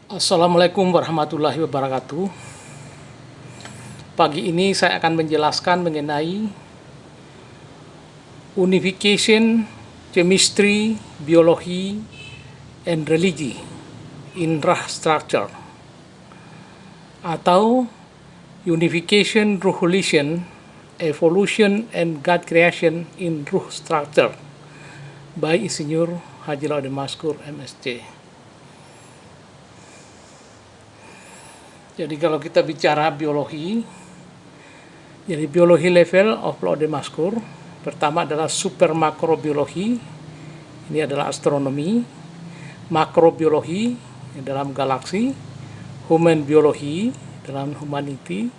Assalamualaikum warahmatullahi wabarakatuh. Pagi ini saya akan menjelaskan mengenai unification, chemistry, biology, and religion in Ruh structure, atau unification, revolution, evolution, and God creation in Ruh structure by Insinyur Haji Laude Maskur MSc. Jadi kalau kita bicara biologi, jadi biologi level of Laude Maskur, pertama adalah super makrobiologi, ini adalah astronomi, makrobiologi dalam galaksi, human biologi dalam humanity,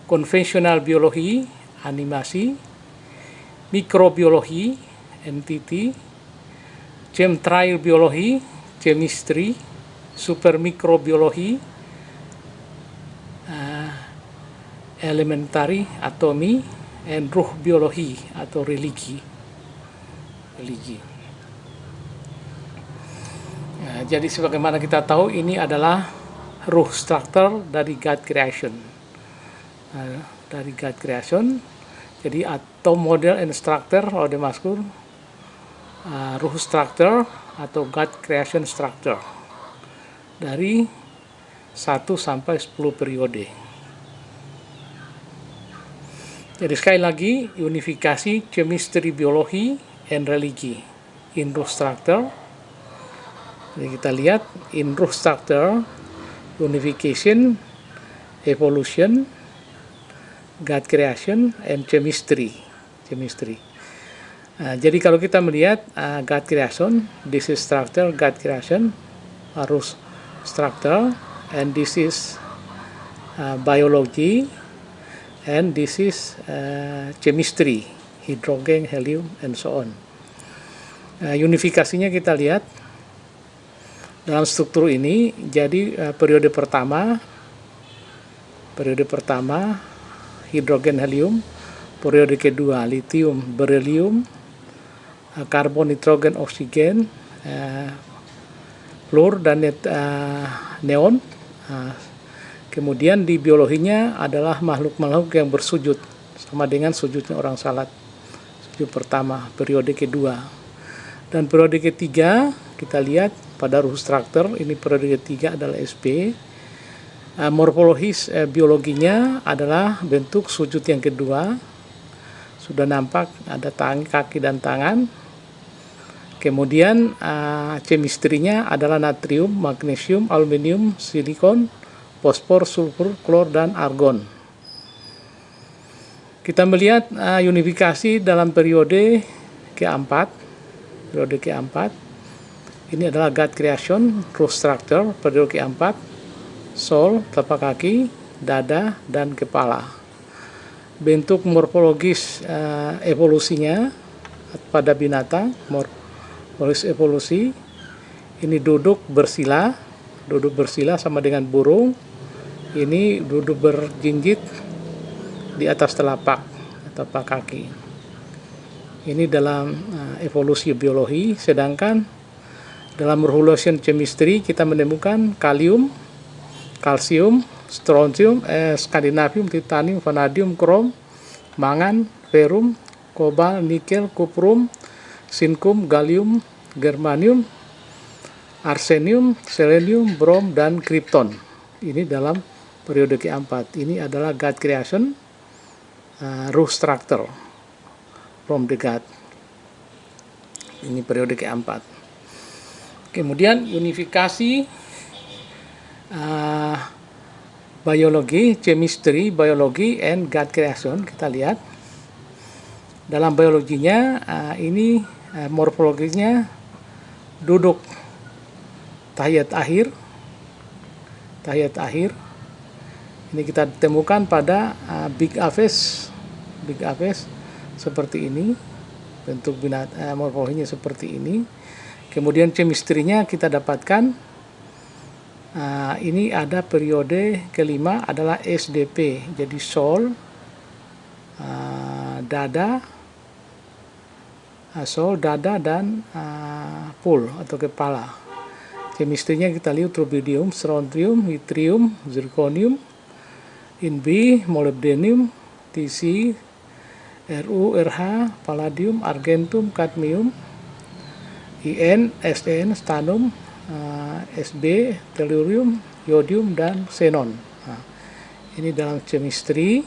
konvensional biologi, animasi, mikrobiologi, entity, chemtrail biologi, chemistry, super mikrobiologi, elementary atomi, and ruh biologi atau religi. Nah, jadi sebagaimana kita tahu ini adalah ruh structure dari God creation. Nah, dari God creation, jadi atom model and structure Laude Maskur, ruh structure atau God creation structure dari 1 sampai 10 periode. Jadi sekali lagi, unifikasi chemistry biologi and religi in Ruh structure. Jadi kita lihat in Ruh structure, unification, evolution, God creation, and chemistry. Jadi kalau kita melihat God creation, this is structure, God creation, Ruh structure, and this is biology, and this is chemistry, hydrogen, helium, and so on. Unifikasinya kita lihat dalam struktur ini. Jadi periode pertama hidrogen, helium. Periode kedua lithium, beryllium, karbon, nitrogen, oksigen, fluor, dan neon. Kemudian di biologinya adalah makhluk-makhluk yang bersujud, sama dengan sujudnya orang salat. Sujud pertama, periode kedua. Dan periode ketiga, kita lihat pada ruh struktur, ini periode ketiga adalah SP. Morfologis biologinya adalah bentuk sujud yang kedua. Sudah nampak ada kaki dan tangan. Kemudian chemistry-nya adalah natrium, magnesium, aluminium, silikon, fosfor, sulfur, klor, dan argon. Kita melihat unifikasi dalam periode keempat. Ini adalah God creation, ruh structure, periode keempat. Soul, telapak kaki, dada, dan kepala. Bentuk morfologis evolusinya pada binatang, morfologis evolusi, ini duduk bersila sama dengan burung. Ini duduk berjinjit di atas telapak kaki. Ini dalam evolusi biologi. Sedangkan dalam revolution chemistry kita menemukan kalium, kalsium, strontium, skandinavium, titanium, vanadium, krom, mangan, ferum, kobal, nikel, kuprum, sinkum, gallium, germanium, arsenium, selenium, brom, dan krypton. Ini dalam periode keempat. Ini adalah God creation, ruh structure from the God. Ini periode keempat. Kemudian unifikasi biologi, chemistry, biologi, and God creation. Kita lihat dalam biologinya, ini morfologinya duduk tahiyat akhir. Ini kita temukan pada Big Aves seperti ini, bentuk morfologinya seperti ini. Kemudian chemistry-nya kita dapatkan, ini ada periode kelima adalah SDP, jadi soul, dada, dan full atau kepala. Chemistry-nya kita lihat rubidium, strontium, yttrium, zirconium. In B, molybdenum, Tc, Ru, Rh, palladium, argentum, cadmium. In, Sn, stannum, Sb, tellurium, yodium, dan xenon. Nah, ini dalam chemistry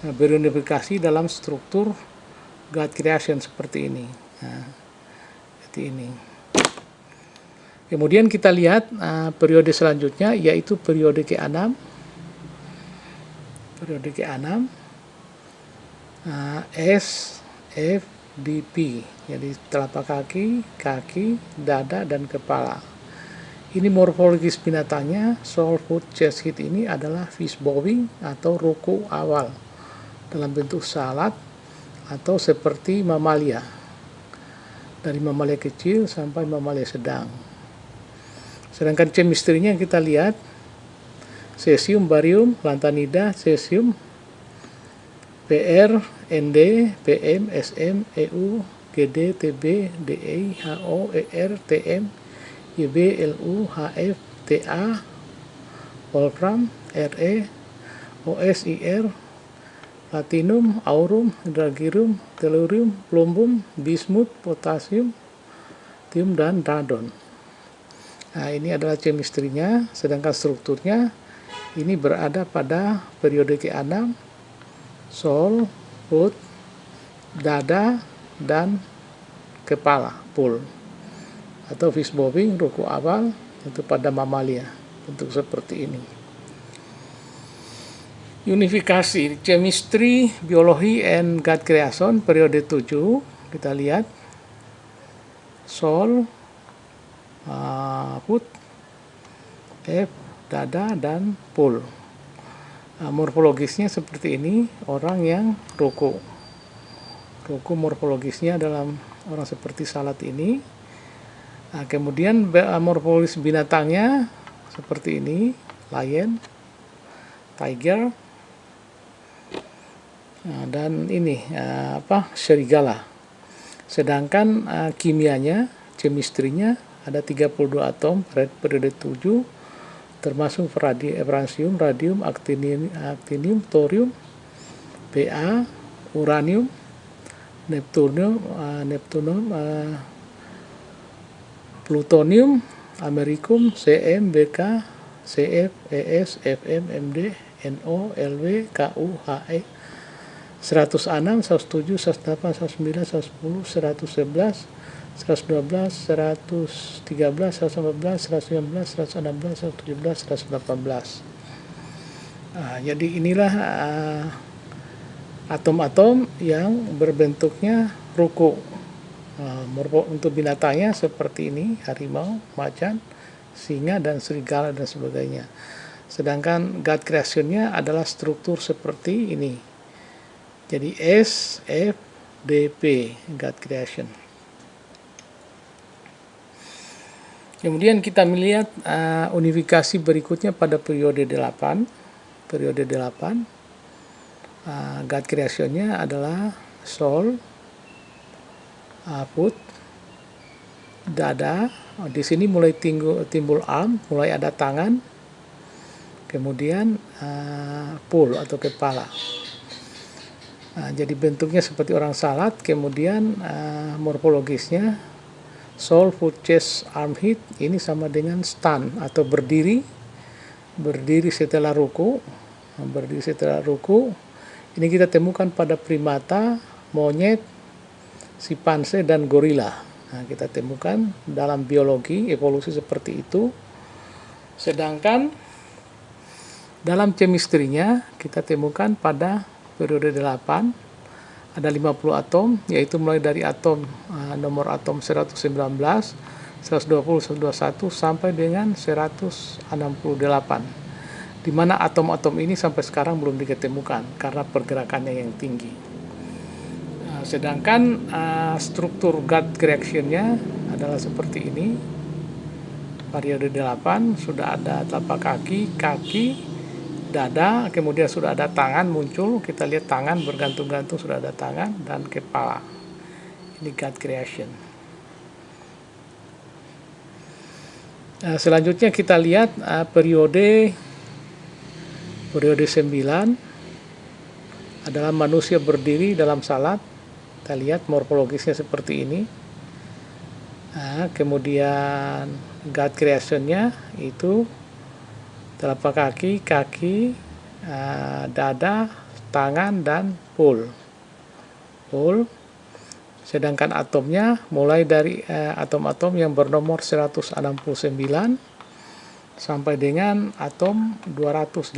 berunifikasi dalam struktur God creation seperti ini. Nah, seperti ini. Kemudian kita lihat periode selanjutnya, yaitu periode ke-6. Periode ke-6 S, F, D, P. Jadi telapak kaki, kaki, dada, dan kepala. Ini morfologis binatangnya. Soul, foot, chest, head ini adalah fish bowing atau ruku awal dalam bentuk salad atau seperti mamalia, dari mamalia kecil sampai mamalia sedang. Sedangkan chemistry-nya kita lihat cesium, barium, lantanida, cesium, Pr, Nd, Pm, Sm, Eu, Gd, Tb, Di, Ho, Er, Tm, Yb, Lu, Hf, Ta, wolfram, Re, Os, Ir, platinum, aurum, hydrargyrum, tellurium, plumbum, bismut, potasium, tium, dan radon. Nah, ini adalah chemistry-nya, sedangkan strukturnya ini berada pada periode ke-6, soul, foot, dada, dan kepala, pool, atau fish bowing, ruku awal, itu pada mamalia, bentuk seperti ini. Unifikasi, chemistry, biologi, and God creation, periode 7, kita lihat soul, foot, F, dada, dan pool. Morfologisnya seperti ini, orang yang ruku. Ruku morfologisnya dalam orang seperti salad ini. Kemudian morfologis binatangnya seperti ini, lion, tiger, dan ini serigala. Sedangkan kimianya, chemistry-nya ada 32 atom pada periode 7, termasuk francium, radium, actinium, thorium, Ba, uranium, neptunium, plutonium, americum, Cm, Bk, Cf, Es, Fm, Md, No, Lw, Ku, He, 106, 107, 108, 109, 110, 111, 112, 113, 114, 119, 116, 117, 118. Jadi inilah atom-atom yang berbentuknya ruku. Untuk binatangnya seperti ini, harimau, macan, singa, dan serigala, dan sebagainya. Sedangkan God creation-nya adalah struktur seperti ini. Jadi S, F, D, P, God creation. Kemudian kita melihat unifikasi berikutnya pada periode 8. Periode 8, God creation-nya adalah soul, foot, dada. Di sini mulai timbul arm, mulai ada tangan. Kemudian pool atau kepala. Jadi bentuknya seperti orang salad. Kemudian morfologisnya soul, foot, chest, arm, head ini sama dengan stand atau berdiri setelah ruku. Berdiri setelah ruku ini kita temukan pada primata, monyet, simpanse, dan gorila. Kita temukan dalam biologi evolusi seperti itu. Sedangkan dalam chemistry-nya kita temukan pada periode 8 ada 50 atom, yaitu mulai dari atom nomor atom 119, 120, 121 sampai dengan 168, di mana atom-atom ini sampai sekarang belum diketemukan karena pergerakannya yang tinggi. Sedangkan struktur God creation-nya adalah seperti ini. Periode 8 sudah ada telapak kaki, dada, kemudian sudah ada tangan muncul. Kita lihat tangan bergantung-gantung, sudah ada tangan, dan kepala. Ini God creation. Selanjutnya kita lihat periode 9 adalah manusia berdiri dalam salat. Kita lihat morfologisnya seperti ini. Kemudian God creation-nya itu telapak kaki, dada, tangan, dan pole. Sedangkan atomnya mulai dari atom-atom yang bernomor 169 sampai dengan atom 218.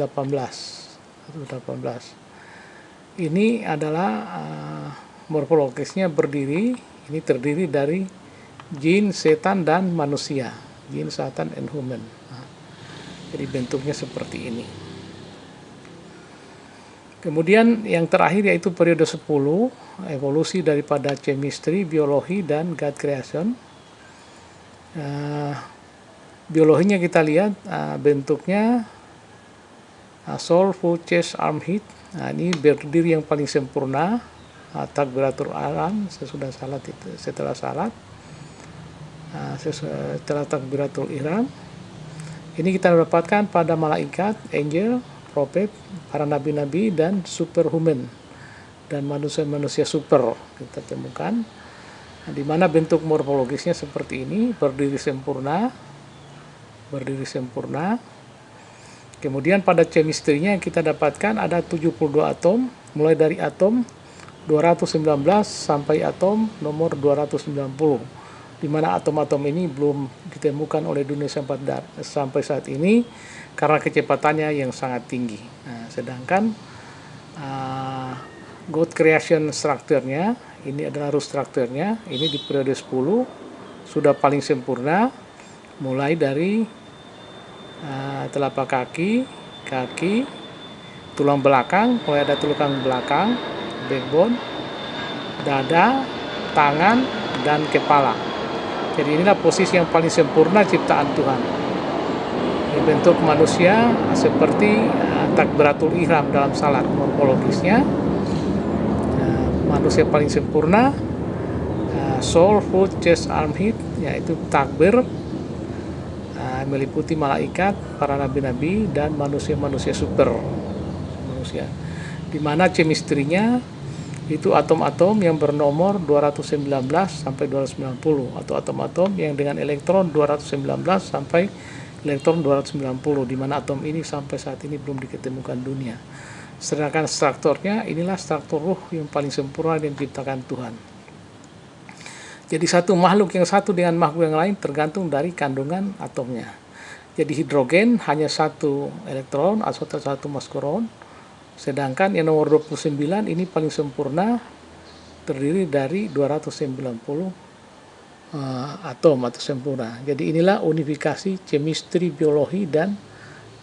Ini adalah morfologisnya berdiri. Ini terdiri dari jin, setan, dan manusia. Jin, setan, and human. Jadi bentuknya seperti ini. Kemudian yang terakhir yaitu periode 10, evolusi daripada chemistry, biologi, dan God creation. Biologinya kita lihat bentuknya soul, full, chest, arm, head. Ini berdiri yang paling sempurna, takbiratul ihram sesudah salat itu, setelah salat, setelah takbiratul ihram. Ini kita dapatkan pada malaikat, angel, prophet, para nabi-nabi, dan superhuman, dan manusia-manusia super kita temukan, di mana bentuk morfologisnya seperti ini, berdiri sempurna. Kemudian pada chemistry-nya kita dapatkan ada 72 atom, mulai dari atom 219 sampai atom nomor 290. Di mana atom-atom ini belum ditemukan oleh dunia sampai saat ini karena kecepatannya yang sangat tinggi. Sedangkan God creation structure-nya, ini adalah root structure-nya, ini di periode 10 sudah paling sempurna, mulai dari telapak kaki, tulang belakang, mulai ada tulang belakang, backbone, dada, tangan, dan kepala. Jadi inilah posisi yang paling sempurna ciptaan Tuhan. Ini bentuk manusia seperti takbiratul ihram dalam salat, morfologisnya. Manusia paling sempurna, soul, foot, chest, arm, head, yaitu takbir, meliputi malaikat, para nabi-nabi, dan manusia-manusia super. Manusia. Di mana chemistry-nya itu atom-atom yang bernomor 219 sampai 290, atau atom-atom yang dengan elektron 219 sampai elektron 290, di mana atom ini sampai saat ini belum diketemukan dunia. Sedangkan strukturnya, inilah struktur ruh yang paling sempurna yang diciptakan Tuhan. Jadi satu makhluk yang satu dengan makhluk yang lain tergantung dari kandungan atomnya. Jadi hidrogen hanya satu elektron atau satu maskron. Sedangkan yang nomor 29 ini paling sempurna, terdiri dari 290 atom atau sempurna. Jadi inilah unifikasi chemistry, biologi, dan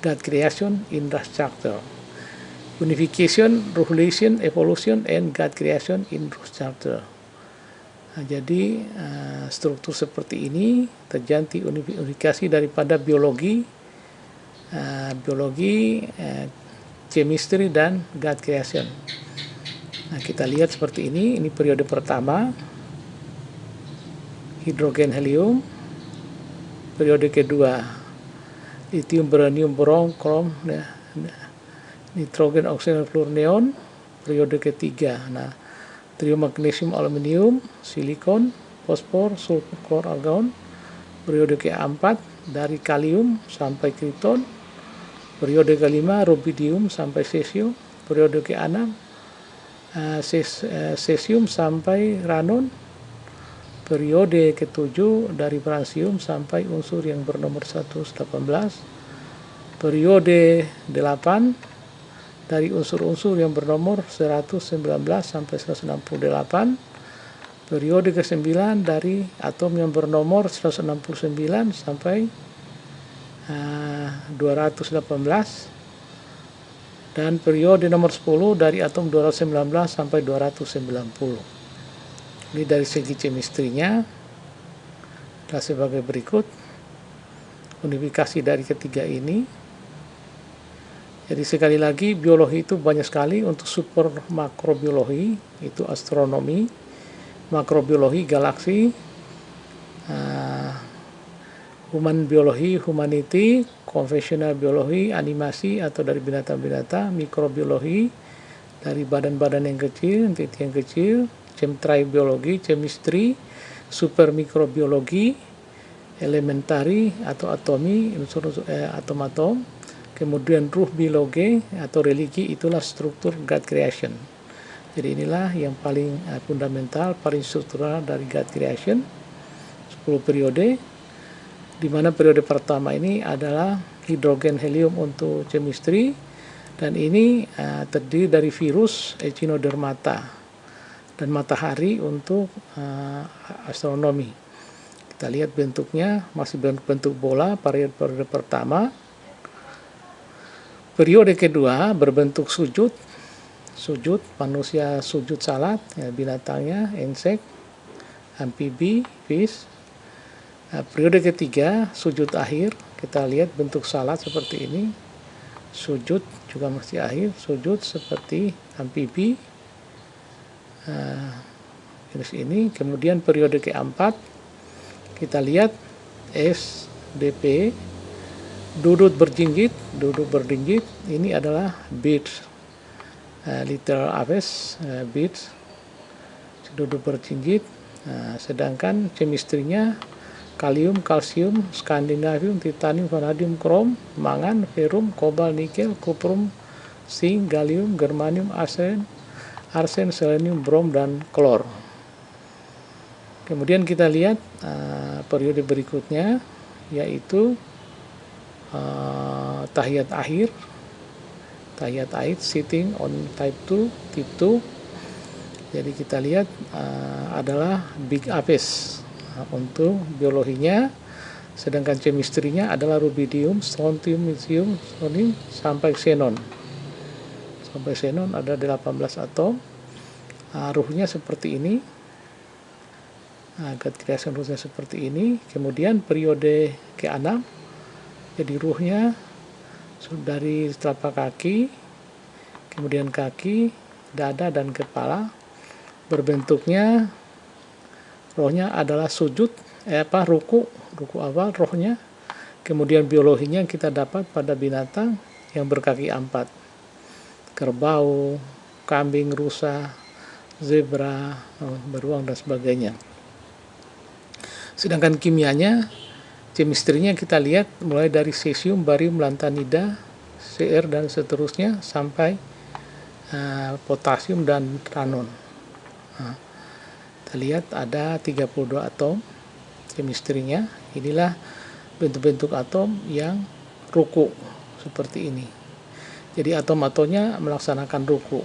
God creation in the structure. Unification, relation, evolution, and God creation in the structure. Jadi struktur seperti ini terjadi unifikasi daripada biologi, chemistry, dan God creation. Kita lihat seperti ini periode pertama, hidrogen helium. Periode kedua, lithium, beryllium, boron, krom, nitrogen, oksigen, fluor, neon. Periode ketiga, trium, magnesium, aluminium, silikon, fosfor, sulfur, klor, argon. Periode keempat, dari kalium sampai krypton. Periode kelima, rubidium sampai cesium. Periode ke-6, cesium sampai radon. Periode ke-7, dari francium sampai unsur yang bernomor 118. Periode 8, dari unsur-unsur yang bernomor 119 sampai 168. Periode ke-9, dari atom yang bernomor 169 sampai 218, dan periode nomor 10 dari atom 219 sampai 290. Ini dari segi chemistry-nya adalah sebagai berikut. Unifikasi dari ketiga ini. Jadi sekali lagi, biologi itu banyak sekali. Untuk super makrobiologi itu astronomi, makrobiologi galaksi, human biologi, humanity, konvensional biologi, animasi atau dari binatang-binatang, mikrobiologi dari badan-badan yang kecil, entitas yang kecil, chemtrabiologi, chemistry, super mikrobiologi, elementari atau atomi, unsur-unsur atom-atom, kemudian ruh biologi atau religi, itulah struktur God creation. Jadi inilah yang paling fundamental, paling struktural dari God creation, 10 periode, di mana periode pertama ini adalah hidrogen helium untuk chemistry, dan ini terdiri dari virus, echinodermata, dan matahari untuk astronomi. Kita lihat bentuknya masih bentuk bola periode pertama. Periode kedua berbentuk sujud manusia sujud salat, ya, binatangnya insek, amfibi, fish. Periode ketiga sujud akhir, kita lihat bentuk salat seperti ini, sujud juga masih akhir, sujud seperti amfibi, jenis ini. Kemudian periode keempat kita lihat SDP, duduk berdinggit, ini adalah beads, little aves, beads, duduk berdinggit. Sedangkan chemistry-nya kalium, kalsium, skandinavium, titanium, vanadium, krom, mangan, ferum, kobalt, nikel, kuprum, zinc, gallium, germanium, arsen, selenium, brom, dan klor. Kemudian kita lihat periode berikutnya, yaitu tahiyat akhir, sitting on type 2. Jadi kita lihat adalah big aves untuk biologinya, sedangkan chemistry-nya adalah rubidium, strontium, lithium, sodium, sampai xenon. Ada 18 atom. Ruhnya seperti ini. God creation ruhnya seperti ini. Kemudian periode ke-6, jadi ruhnya dari telapak kaki, kemudian kaki, dada, dan kepala. Berbentuknya rohnya adalah sujud, ruku awal rohnya. Kemudian biologinya kita dapat pada binatang yang berkaki 4, kerbau, kambing, rusa, zebra, beruang, dan sebagainya. Sedangkan kimianya, chemistry-nya kita lihat mulai dari cesium, barium, lantanida, Cr, dan seterusnya sampai potasium dan ranon. Kita lihat ada 32 atom chemistry-nya. Inilah bentuk-bentuk atom yang ruku seperti ini. Jadi atom-atomnya melaksanakan ruku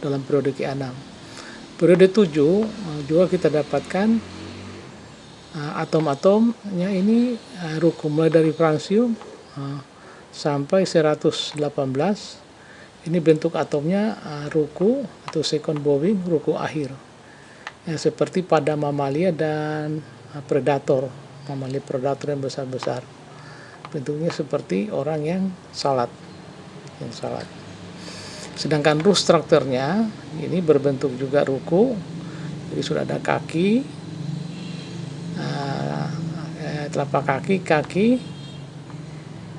dalam periode ke-6. Periode 7 juga kita dapatkan atom-atomnya ini ruku mulai dari francium sampai 118. Ini bentuk atomnya ruku atau second bowing, ruku akhir. Seperti pada mamalia dan predator, mamalia predator yang besar-besar. Bentuknya seperti orang yang salat. Sedangkan ruh strukturnya ini berbentuk juga ruku. Jadi sudah ada kaki, telapak kaki,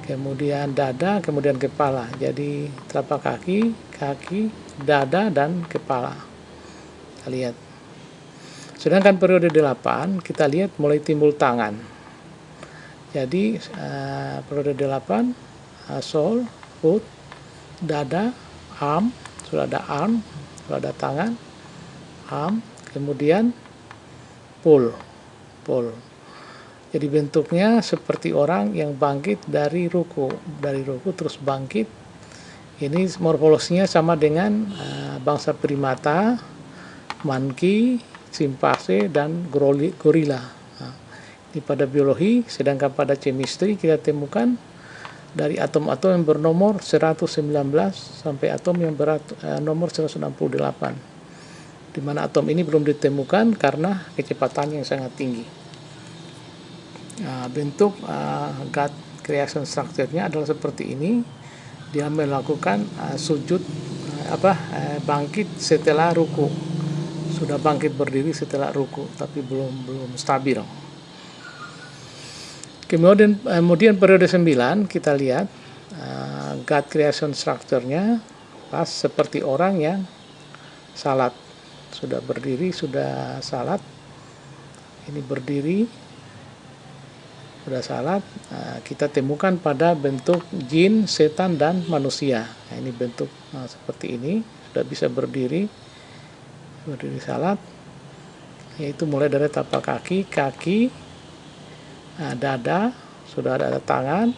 kemudian dada, kemudian kepala. Jadi telapak kaki, dada, dan kepala. Kita lihat. Sedangkan periode 8 kita lihat mulai timbul tangan. Jadi periode 8 soul, foot, dada, arm, sudah ada arm, sudah ada tangan, arm, kemudian pull. Jadi bentuknya seperti orang yang bangkit dari ruku terus bangkit. Ini morfologinya sama dengan bangsa primata, monkey, chimpanzee, dan gorila. Ini pada biologi. Sedangkan pada chemistry kita temukan dari atom-atom yang bernomor 119 sampai atom yang nomor 168, di mana atom ini belum ditemukan karena kecepatannya yang sangat tinggi. Bentuk God creation structure-nya adalah seperti ini. Dia melakukan sujud bangkit setelah ruku. Sudah bangkit berdiri setelah ruku, tapi belum stabil. Kemudian periode 9 kita lihat God creation structure-nya pas seperti orang yang salat, sudah berdiri, sudah salat, ini berdiri, sudah salat. Kita temukan pada bentuk jin, setan, dan manusia. Nah, ini bentuk seperti ini, sudah bisa berdiri salat, yaitu mulai dari tapak kaki, dada, sudah ada tangan,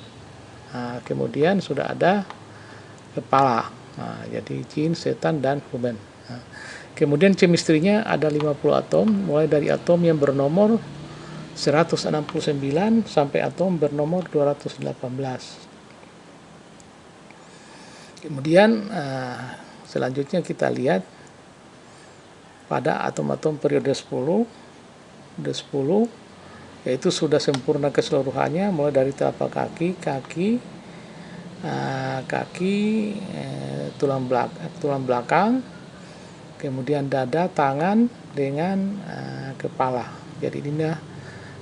kemudian sudah ada kepala. Jadi jin, setan, dan human. Kemudian chemistry-nya ada 50 atom, mulai dari atom yang bernomor 169 sampai atom bernomor 218. Kemudian selanjutnya kita lihat pada atom-atom periode 10, yaitu sudah sempurna keseluruhannya, mulai dari telapak kaki, tulang belakang, kemudian dada, tangan, dengan kepala. Jadi ini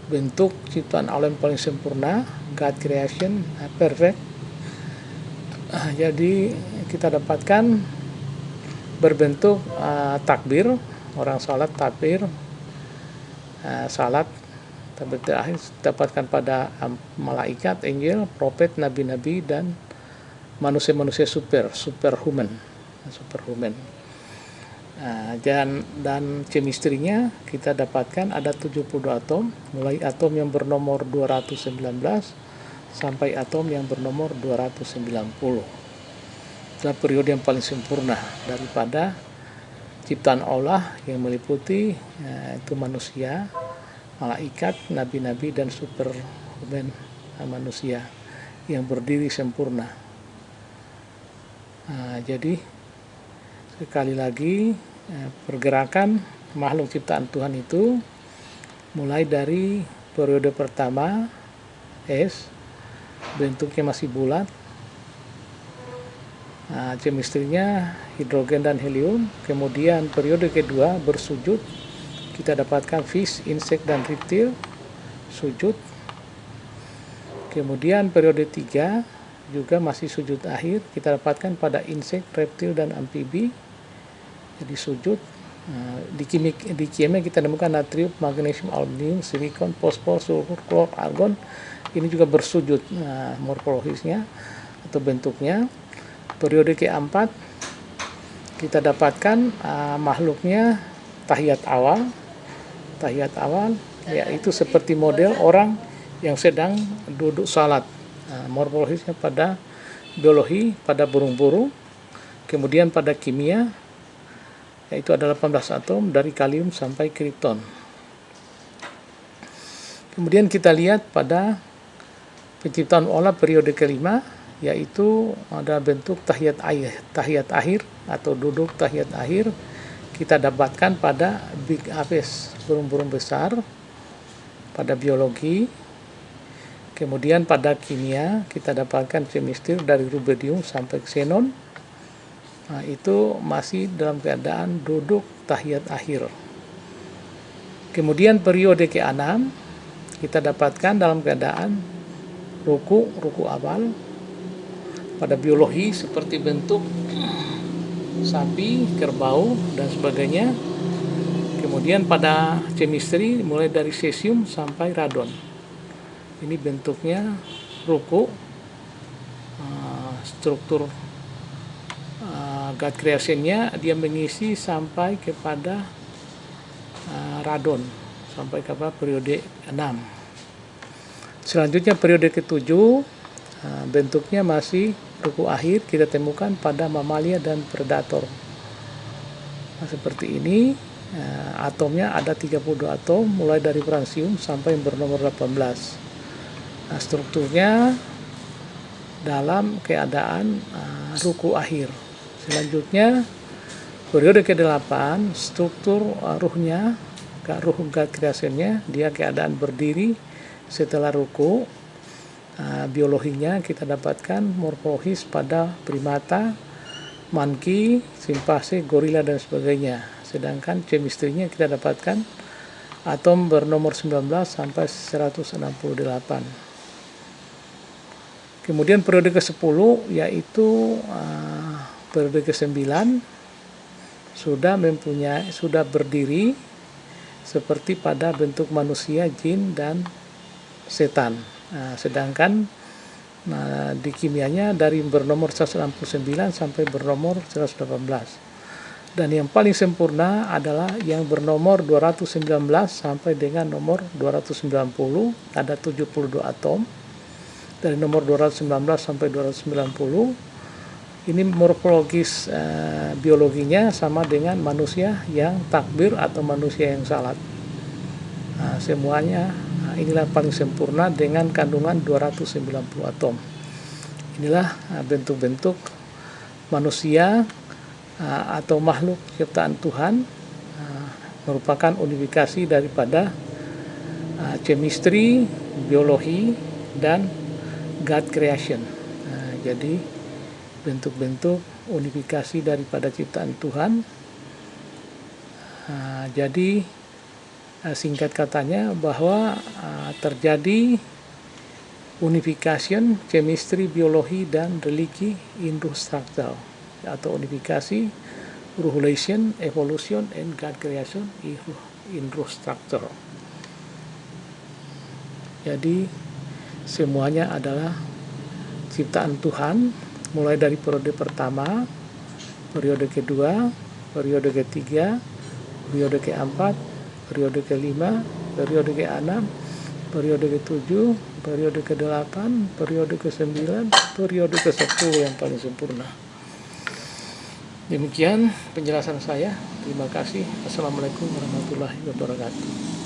bentuk ciptaan alam paling sempurna, God creation, perfect. Jadi kita dapatkan berbentuk takbir, orang salat takbir, salat terakhir dapatkan pada malaikat, angel, prophet, nabi-nabi, dan manusia-manusia superhuman. Dan chemistry-nya kita dapatkan ada 70 atom, mulai atom yang bernomor 219 sampai atom yang bernomor 290. Adalah periode yang paling sempurna daripada ciptaan Allah yang meliputi itu manusia, malaikat, nabi-nabi, dan superhuman manusia yang berdiri sempurna. Jadi sekali lagi pergerakan makhluk ciptaan Tuhan itu mulai dari periode pertama es, bentuknya masih bulat, chemistry-nya hidrogen dan helium. Kemudian periode kedua bersujud, kita dapatkan fish, insect, dan reptil sujud. Kemudian periode 3 juga masih sujud akhir, kita dapatkan pada insect, reptil, dan amfibi. Jadi sujud. Di kimia kita temukan natrium, magnesium, aluminium, silikon, fosfor, sulfur, klor, argon. Ini juga bersujud morfologisnya atau bentuknya. Periode keempat kita dapatkan makhluknya tahiyat awal, yaitu seperti model orang yang sedang duduk salat. Morfologisnya pada biologi, pada burung-burung. Kemudian pada kimia, yaitu ada 18 atom dari kalium sampai kripton. Kemudian kita lihat pada penciptaan Allah periode kelima, yaitu ada bentuk tahiyat akhir atau duduk tahiyat akhir. Kita dapatkan pada Big Apes, burung-burung besar, pada biologi. Kemudian pada kimia kita dapatkan chemistry dari rubidium sampai xenon. Itu masih dalam keadaan duduk tahiyat akhir. Kemudian periode ke-6 kita dapatkan dalam keadaan ruku awal. Pada biologi seperti bentuk sapi, kerbau, dan sebagainya. Kemudian pada chemistry mulai dari cesium sampai radon. Ini bentuknya ruku, struktur God creation-nya dia mengisi sampai kepada radon, sampai ke periode 6. Selanjutnya periode ke-7 bentuknya masih ruku akhir, kita temukan pada mamalia dan predator. Seperti ini, atomnya ada 32 atom, mulai dari francium sampai yang bernomor 18. Strukturnya dalam keadaan ruku akhir. Selanjutnya periode ke-8, struktur ruhnya, ruh God creation-nya, dia keadaan berdiri setelah ruku. Biologinya kita dapatkan morfologis pada primata, monkey, simpase, gorila, dan sebagainya. Sedangkan chemistry-nya kita dapatkan atom bernomor 19 sampai 168. Kemudian periode ke-10 yaitu periode ke-9 sudah berdiri seperti pada bentuk manusia, jin, dan setan. Sedangkan di kimianya dari bernomor 169 sampai bernomor 118. Dan yang paling sempurna adalah yang bernomor 219 sampai dengan nomor 290, ada 72 atom. Dari nomor 219 sampai 290, ini morfologis biologinya sama dengan manusia yang takbir atau manusia yang salat. Semuanya inilah paling sempurna dengan kandungan 290 atom. Inilah bentuk-bentuk manusia atau makhluk ciptaan Tuhan, merupakan unifikasi daripada chemistry, biologi, dan God creation. Jadi bentuk-bentuk unifikasi daripada ciptaan Tuhan. Jadi singkat katanya bahwa terjadi unification, chemistry, biologi, dan religi industrial, atau unifikasi, ruhulation, evolution, and God creation infrastructure. Jadi semuanya adalah ciptaan Tuhan, mulai dari periode pertama, periode kedua, periode ketiga, periode keempat, periode kelima, periode ke-6, periode ke-7, periode ke-8, periode ke-9, periode ke-10 yang paling sempurna. Demikian penjelasan saya. Terima kasih. Assalamualaikum warahmatullahi wabarakatuh.